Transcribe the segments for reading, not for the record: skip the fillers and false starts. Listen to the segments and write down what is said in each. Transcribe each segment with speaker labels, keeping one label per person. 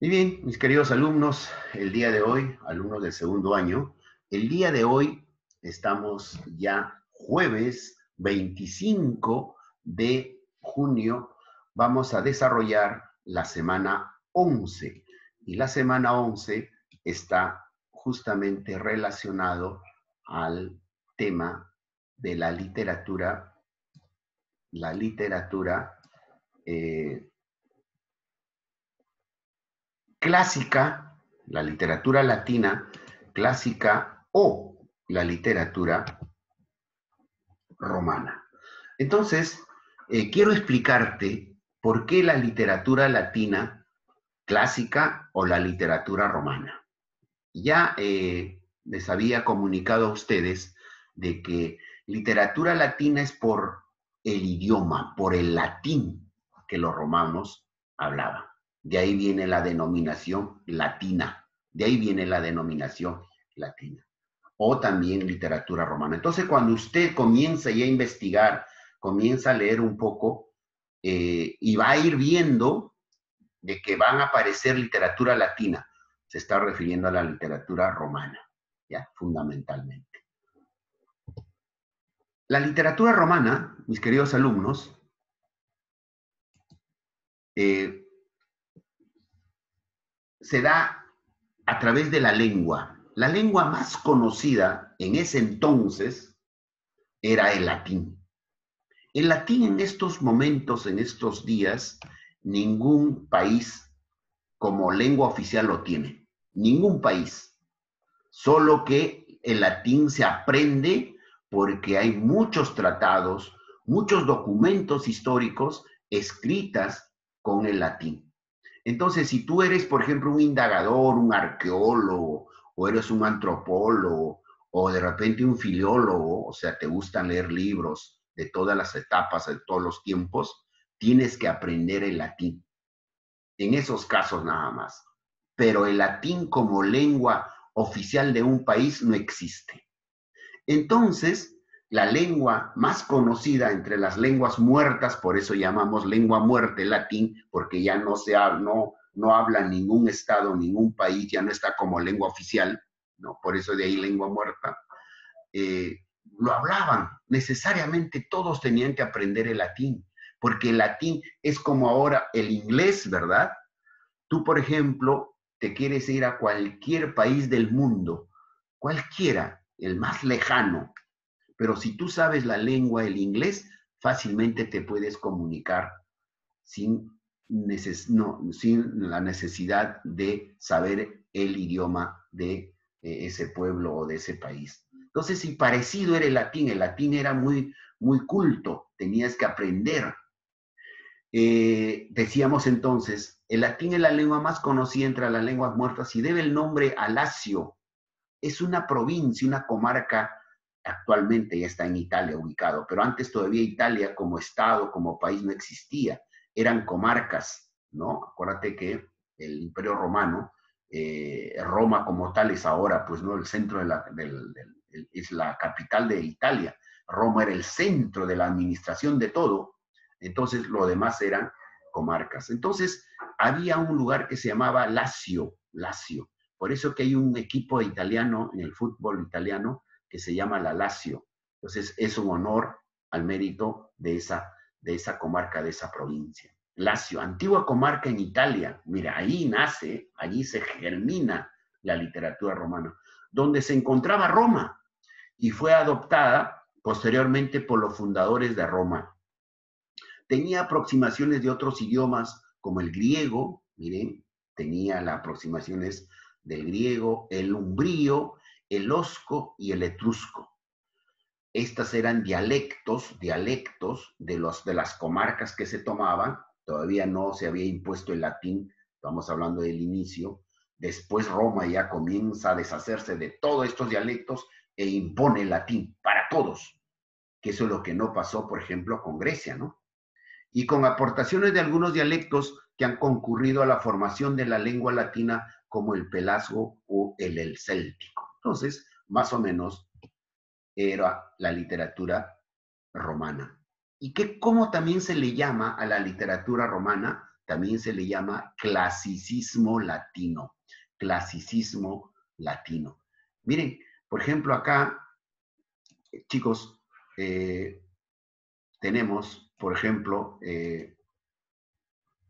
Speaker 1: Muy bien, mis queridos alumnos, el día de hoy, alumnos del segundo año, el día de hoy estamos ya jueves 25 de junio, vamos a desarrollar la semana 11 y la semana 11 está justamente relacionado al tema de la literatura eh, clásica, la literatura latina clásica o la literatura romana. Entonces, quiero explicarte por qué la literatura latina clásica o la literatura romana. Ya les había comunicado a ustedes de que literatura latina es por el idioma, por el latín que los romanos hablaban. De ahí viene la denominación latina. De ahí viene la denominación latina. O también literatura romana. Entonces, cuando usted comienza ya a investigar, comienza a leer un poco y va a ir viendo de que van a aparecer literatura latina, se está refiriendo a la literatura romana, ya, fundamentalmente. La literatura romana, mis queridos alumnos, eh, se da a través de la lengua. La lengua más conocida en ese entonces era el latín. El latín en estos momentos, en estos días, ningún país como lengua oficial lo tiene. Ningún país. Solo que el latín se aprende porque hay muchos tratados, muchos documentos históricos escritas con el latín. Entonces, si tú eres, por ejemplo, un indagador, un arqueólogo, o eres un antropólogo, o de repente un filólogo, o sea, te gustan leer libros de todas las etapas, de todos los tiempos, tienes que aprender el latín. En esos casos nada más. Pero el latín como lengua oficial de un país no existe. Entonces, la lengua más conocida entre las lenguas muertas, por eso llamamos lengua muerta el latín, porque ya no se habla, no habla ningún estado, ningún país, ya no está como lengua oficial, ¿no? Por eso de ahí lengua muerta. Lo hablaban, necesariamente todos tenían que aprender el latín, porque el latín es como ahora el inglés, ¿verdad? Tú, por ejemplo, te quieres ir a cualquier país del mundo, cualquiera, el más lejano, pero si tú sabes la lengua, el inglés, fácilmente te puedes comunicar sin, sin la necesidad de saber el idioma de ese pueblo o de ese país. Entonces, si parecido era el latín era muy, muy culto, tenías que aprender. Decíamos entonces, el latín es la lengua más conocida entre las lenguas muertas y debe el nombre a Lacio. Es una provincia, una comarca, actualmente ya está en Italia ubicado, pero antes todavía Italia como estado, como país no existía, eran comarcas, ¿no? Acuérdate que el Imperio Romano, Roma como tal es ahora, pues no, el centro es la capital de Italia. Roma era el centro de la administración de todo, entonces lo demás eran comarcas. Entonces había un lugar que se llamaba Lacio, Lacio. Por eso que hay un equipo italiano en el fútbol italiano que se llama la Lazio. Entonces es un honor al mérito de esa comarca, de esa provincia. Lazio, antigua comarca en Italia. Mira, ahí nace, allí se germina la literatura romana, donde se encontraba Roma y fue adoptada posteriormente por los fundadores de Roma. Tenía aproximaciones de otros idiomas como el griego, miren, tenía las aproximaciones del griego, el umbrío, el osco y el etrusco. Estas eran dialectos de las comarcas que se tomaban. Todavía no se había impuesto el latín, estamos hablando del inicio. Después Roma ya comienza a deshacerse de todos estos dialectos e impone el latín para todos, que eso es lo que no pasó, por ejemplo, con Grecia, ¿no? Y con aportaciones de algunos dialectos que han concurrido a la formación de la lengua latina como el pelasgo o el céltico. Entonces, más o menos era la literatura romana. ¿Y cómo también se le llama a la literatura romana? también se le llama clasicismo latino. Clasicismo latino. Miren, por ejemplo, acá, chicos, tenemos, por ejemplo,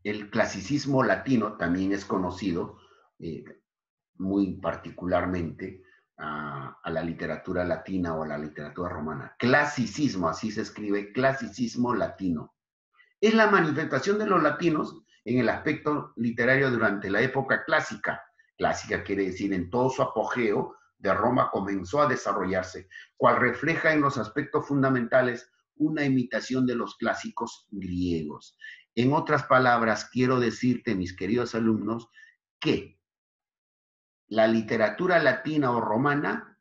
Speaker 1: el clasicismo latino también es conocido muy particularmente a la literatura latina o a la literatura romana. Clasicismo, así se escribe, clasicismo latino. Es la manifestación de los latinos en el aspecto literario durante la época clásica. Clásica quiere decir en todo su apogeo de Roma comenzó a desarrollarse, cual refleja en los aspectos fundamentales una imitación de los clásicos griegos. En otras palabras, quiero decirte, mis queridos alumnos, que la literatura latina o romana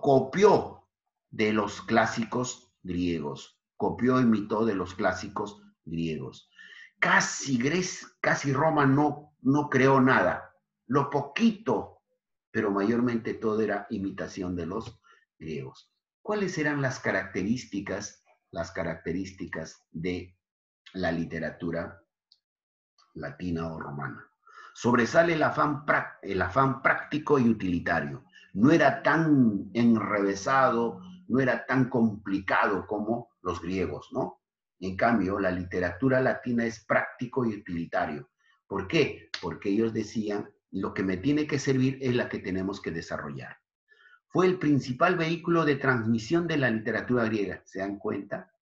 Speaker 1: copió de los clásicos griegos. Copió, imitó de los clásicos griegos. Casi Roma no creó nada. Lo poquito, pero mayormente todo era imitación de los griegos. ¿Cuáles eran las características de la literatura latina o romana? Sobresale el afán práctico y utilitario. No era tan enrevesado, no era tan complicado como los griegos, ¿no? En cambio, la literatura latina es práctico y utilitario. ¿Por qué? Porque ellos decían, lo que me tiene que servir es la que tenemos que desarrollar. Fue el principal vehículo de transmisión de la literatura griega, ¿se dan cuenta?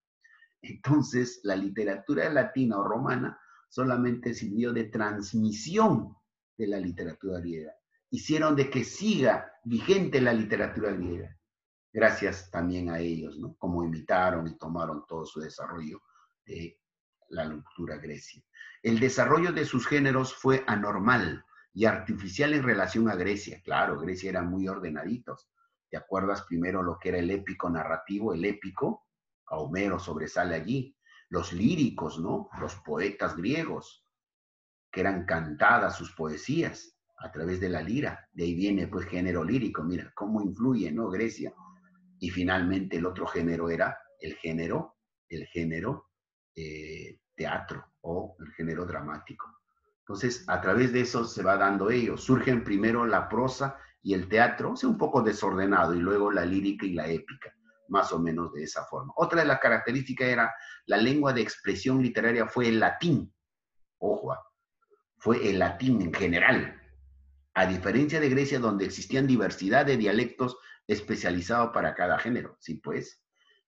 Speaker 1: Entonces, la literatura latina o romana solamente sirvió de transmisión de la literatura griega. Hicieron de que siga vigente la literatura griega. Gracias también a ellos, ¿no? Como imitaron y tomaron todo su desarrollo de la cultura grecia. El desarrollo de sus géneros fue anormal y artificial en relación a Grecia. Claro, Grecia eran muy ordenaditos. ¿Te acuerdas primero lo que era el épico narrativo? El épico, a Homero sobresale allí. Los líricos, ¿no? Los poetas griegos, que eran cantadas sus poesías a través de la lira. De ahí viene, pues, género lírico. Mira cómo influye, ¿no? Grecia. Y finalmente el otro género era el género teatro o el género dramático. Entonces, a través de eso se va dando ello. Surgen primero la prosa y el teatro, o sea, un poco desordenado, y luego la lírica y la épica, más o menos de esa forma. Otra de las características era la lengua de expresión literaria fue el latín. Ojo, fue el latín en general. A diferencia de Grecia, donde existían diversidad de dialectos especializados para cada género. Sí, pues,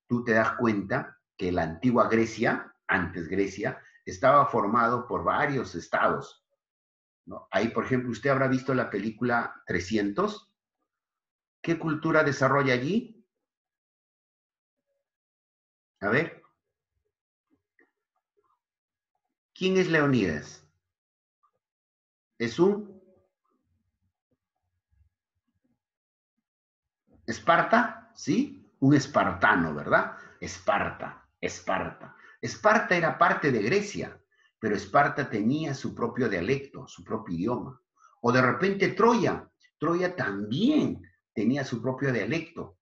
Speaker 1: tú te das cuenta que la antigua Grecia, antes Grecia, estaba formado por varios estados, ¿no? Ahí, por ejemplo, usted habrá visto la película 300. ¿Qué cultura desarrolla allí? A ver. ¿Quién es Leonidas? Es un Esparta, ¿sí? Un espartano, ¿verdad? Esparta. Esparta era parte de Grecia, pero Esparta tenía su propio dialecto, su propio idioma. O de repente Troya también tenía su propio dialecto,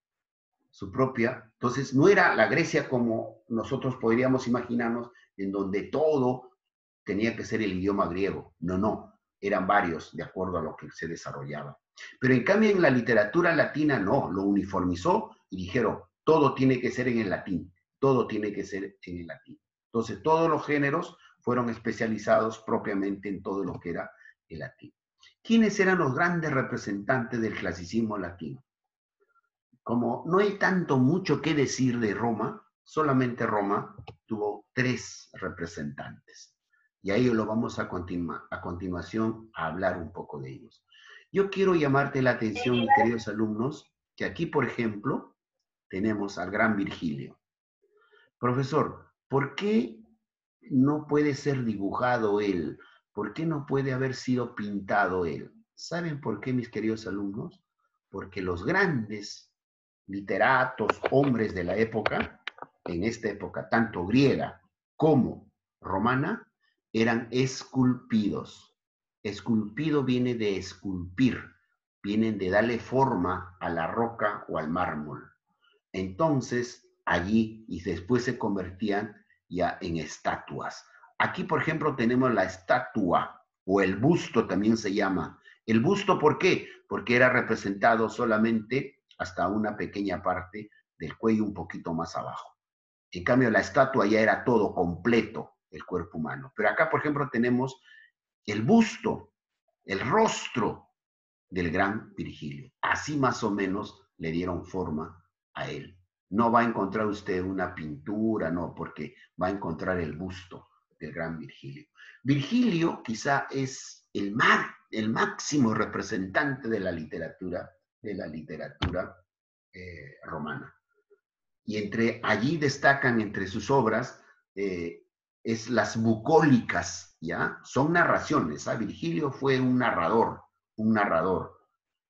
Speaker 1: su propia. Entonces, no era la Grecia como nosotros podríamos imaginarnos, en donde todo tenía que ser el idioma griego. No, eran varios de acuerdo a lo que se desarrollaba. Pero en cambio en la literatura latina no, lo uniformizó y dijeron, todo tiene que ser en el latín, todo tiene que ser en el latín. Entonces todos los géneros fueron especializados propiamente en todo lo que era el latín. ¿Quiénes eran los grandes representantes del clasicismo latino? Como no hay mucho que decir de Roma, solamente Roma tuvo 3 representantes. Y ahí lo vamos a continuación a hablar un poco de ellos. Yo quiero llamarte la atención, mis queridos alumnos, que aquí, por ejemplo, tenemos al gran Virgilio. Profesor, ¿por qué no puede ser dibujado él? ¿Por qué no puede haber sido pintado él? ¿Saben por qué, mis queridos alumnos? Porque los grandes literatos, hombres de la época, en esta época, tanto griega como romana, eran esculpidos. Esculpido viene de esculpir, vienen de darle forma a la roca o al mármol. Entonces, allí, y después se convertían ya en estatuas. Aquí, por ejemplo, tenemos la estatua, o el busto también se llama. ¿El busto por qué? Porque era representado solamente hasta una pequeña parte del cuello un poquito más abajo. En cambio, la estatua ya era todo completo, el cuerpo humano. Pero acá, por ejemplo, tenemos el busto, el rostro del gran Virgilio. Así más o menos le dieron forma a él. No va a encontrar usted una pintura, no, porque va a encontrar el busto del gran Virgilio. Virgilio quizá es el máximo representante de la literatura romana. Y allí destacan entre sus obras es las bucólicas, ¿ya? Son narraciones, ¿ah? Virgilio fue un narrador,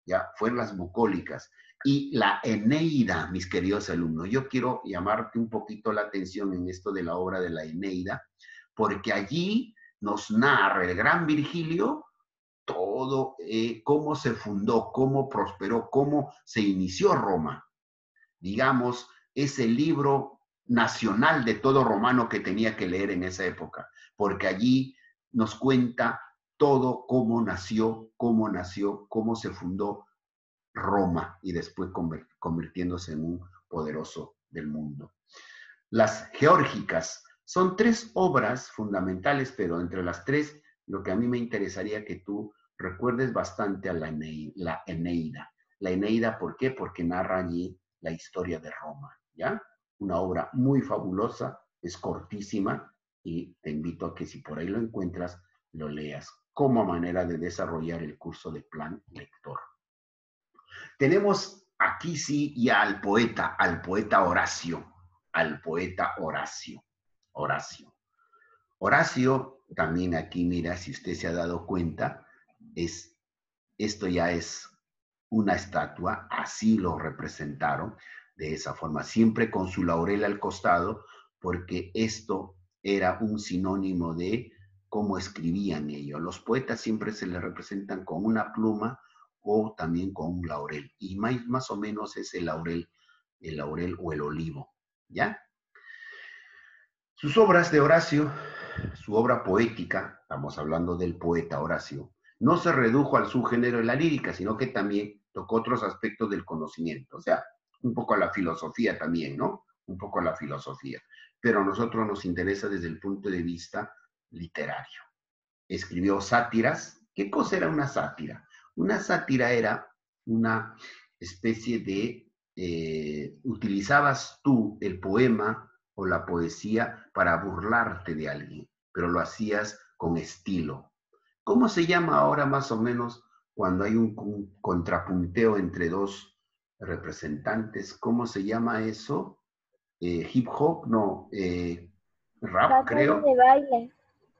Speaker 1: ¿ya? Fueron las bucólicas. Y la Eneida, mis queridos alumnos, yo quiero llamarte un poquito la atención en esto de la obra de la Eneida, porque allí nos narra el gran Virgilio todo, cómo se fundó, cómo prosperó, cómo se inició Roma. Digamos, es el libro nacional de todo romano que tenía que leer en esa época, porque allí nos cuenta todo cómo nació, cómo se fundó Roma y después convirtiéndose en un poderoso del mundo. Las geórgicas son 3 obras fundamentales, pero entre las 3, lo que a mí me interesaría que tú recuerdes bastante a la Eneida. La Eneida, ¿por qué? Porque narra allí la historia de Roma, ¿ya? Una obra muy fabulosa, es cortísima, y te invito a que si por ahí lo encuentras, lo leas como manera de desarrollar el curso de plan lector. Tenemos aquí sí ya al poeta Horacio, Horacio, también aquí, mira, si usted se ha dado cuenta, esto ya es una estatua, así lo representaron de esa forma, siempre con su laurel al costado, porque esto era un sinónimo de cómo escribían ellos. Los poetas siempre se les representan con una pluma o también con un laurel, y más o menos es el laurel o el olivo, ¿ya? Sus obras de Horacio, su obra poética, estamos hablando del poeta Horacio, no se redujo al subgénero de la lírica, sino que también tocó otros aspectos del conocimiento, o sea, un poco a la filosofía también, ¿no? Un poco a la filosofía. Pero a nosotros nos interesa desde el punto de vista literario. Escribió sátiras. ¿Qué cosa era una sátira? Una sátira era una especie de, utilizabas tú el poema o la poesía para burlarte de alguien, pero lo hacías con estilo. ¿Cómo se llama ahora más o menos cuando hay un contrapunteo entre 2 representantes? ¿Cómo se llama eso? Hip hop, no, rap,
Speaker 2: Batalla
Speaker 1: creo.
Speaker 2: de baile.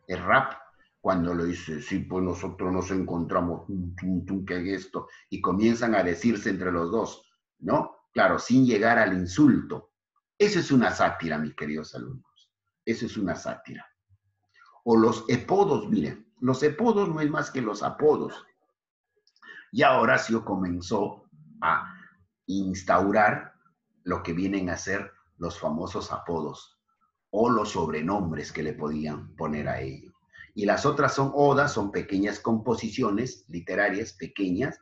Speaker 1: El rap, cuando lo dice, sí, pues nosotros nos encontramos, que es esto, y comienzan a decirse entre los dos, ¿no? Claro, sin llegar al insulto. Eso es una sátira, mis queridos alumnos. Eso es una sátira. O los epodos, miren, los epodos no es más que los apodos. Ya Horacio comenzó a instaurar lo que vienen a ser los famosos apodos o los sobrenombres que le podían poner a ellos. Y las otras son odas, son pequeñas composiciones literarias, pequeñas,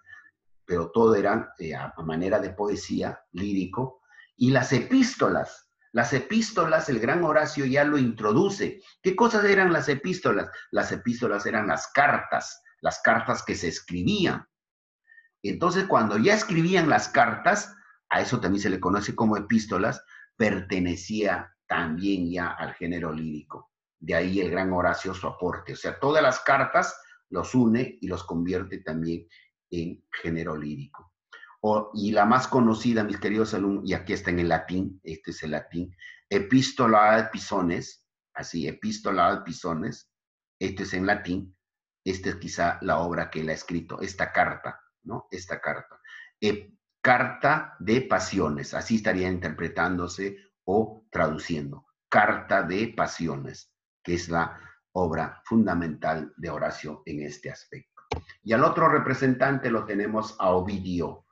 Speaker 1: pero todo eran a manera de poesía, lírico. Y las epístolas, el gran Horacio ya lo introduce. ¿Qué cosas eran las epístolas? Las epístolas eran las cartas que se escribían. Entonces, cuando ya escribían las cartas, a eso también se le conoce como epístolas, pertenecía también ya al género lírico. De ahí el gran Horacio, su aporte. O sea, todas las cartas los une y los convierte también en género lírico. Y la más conocida, mis queridos alumnos, y aquí está en el latín, este es el latín, Epístola ad Pisones, así, Epístola ad Pisones, este es en latín, esta es quizá la obra que él ha escrito, esta carta, ¿no? Esta carta. Carta de Pasiones, así estaría interpretándose o traduciendo. Carta de Pasiones, que es la obra fundamental de Horacio en este aspecto. Y al otro representante lo tenemos a Ovidio.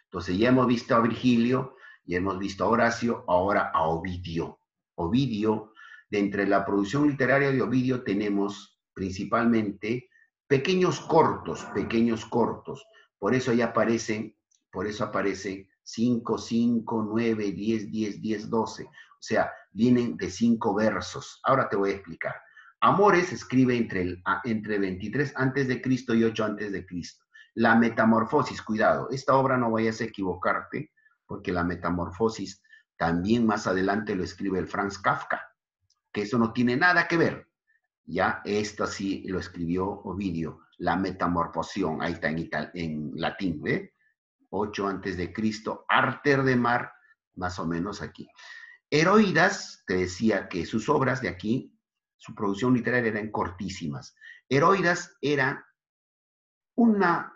Speaker 1: Entonces ya hemos visto a Virgilio, ya hemos visto a Horacio, ahora a Ovidio. Ovidio. De entre la producción literaria de Ovidio tenemos principalmente pequeños cortos. Por eso ya aparecen 5, 5, 9, 10, 10, 10, 12. O sea, vienen de 5 versos. Ahora te voy a explicar. Amores escribe entre 23 antes de Cristo y 8 antes de Cristo. La Metamorfosis, cuidado, esta obra no vayas a equivocarte, porque la Metamorfosis también más adelante lo escribe el Franz Kafka, que eso no tiene nada que ver. Ya, esta sí lo escribió Ovidio, la Metamorfoción, ahí está en latín, ¿ve? 8 antes de Cristo, Arter de Mar, más o menos aquí. Heroidas, te decía que sus obras de aquí, su producción literaria eran cortísimas. Heroidas era una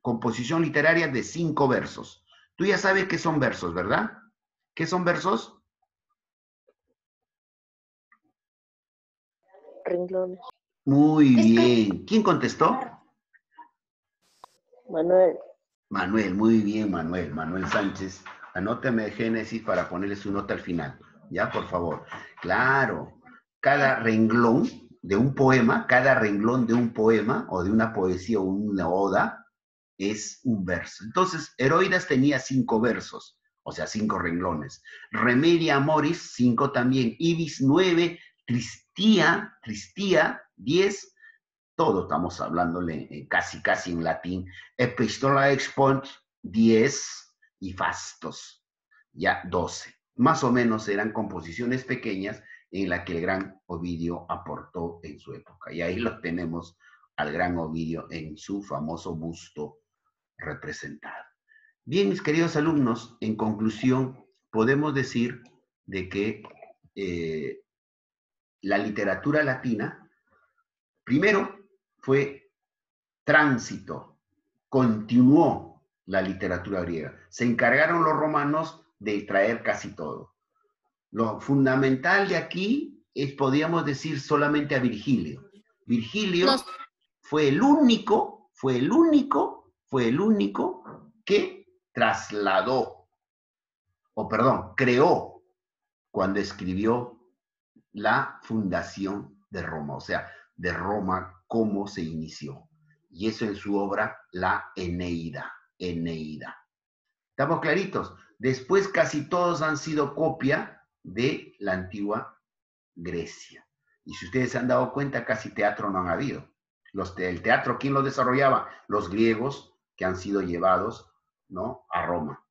Speaker 1: composición literaria de 5 versos. Tú ya sabes qué son versos, ¿verdad? ¿Qué son versos?
Speaker 2: Renglones.
Speaker 1: Muy bien. ¿Quién contestó?
Speaker 2: Manuel.
Speaker 1: Manuel, muy bien, Manuel. Manuel Sánchez. Anótame Génesis para ponerle su nota al final. Ya, por favor. Claro. Cada renglón de un poema o de una poesía o una oda es un verso. Entonces, Heroidas tenía 5 versos, o sea, 5 renglones. Remedia Amoris, 5 también. Ibis, 9. Tristia, 10. Todo estamos hablándole casi en latín. Epistola Expont, 10. Y Fastos, ya 12. Más o menos eran composiciones pequeñas en las que el gran Ovidio aportó en su época. Y ahí lo tenemos al gran Ovidio en su famoso busto representado. Bien, mis queridos alumnos, en conclusión, podemos decir de que la literatura latina, primero, fue tránsito, continuó la literatura griega. Se encargaron los romanos de traer casi todo. Lo fundamental de aquí es, podríamos decir, solamente a Virgilio. Virgilio fue el único que trasladó, creó cuando escribió la fundación de Roma, o sea, de Roma, cómo se inició. Y eso en su obra, la Eneida. ¿Estamos claritos? Después casi todos han sido copia de la antigua Grecia. Y si ustedes se han dado cuenta, casi teatro no han habido. El teatro, ¿quién lo desarrollaba? Los griegos, que han sido llevados, ¿no?, a Roma.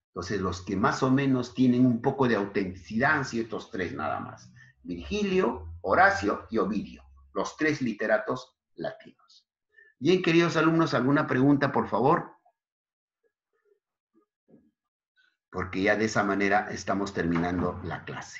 Speaker 1: Entonces, los que más o menos tienen un poco de autenticidad han sido estos 3 nada más. Virgilio, Horacio y Ovidio, los 3 literatos latinos. Bien, queridos alumnos, ¿alguna pregunta, por favor? Porque ya de esa manera estamos terminando la clase.